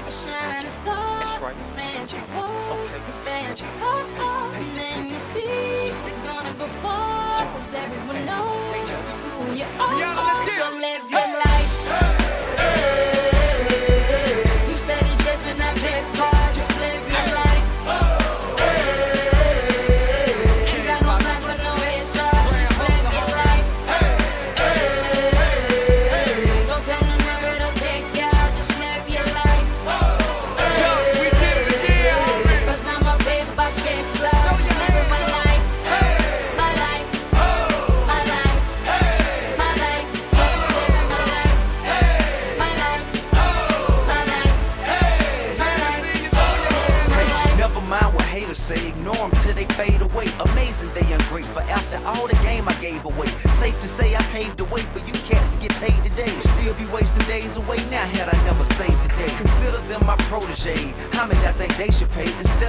a shining star. That's right. Advance your goals, advance your cause. And then you see we're gonna go far, 'cause everyone knows who you are. So live your life. You steady chasing that big car, just live your life. Ain't got no time for no haters, just live your life. Don't tell them where it'll take ya, just live your life. 'Cause I'm a paper chaser, just living my life. My life, my life, my life, just living my life. My life, my life, my life, just living my life. Never mind what haters say, ignore them till they fade away. Amazing they ungrateful after all the game I gave away. Safe to say I paved the way for you cats to get paid today. Still be wasting days away now had I never saved the day. Consider them my protege. How much I think they should pay instead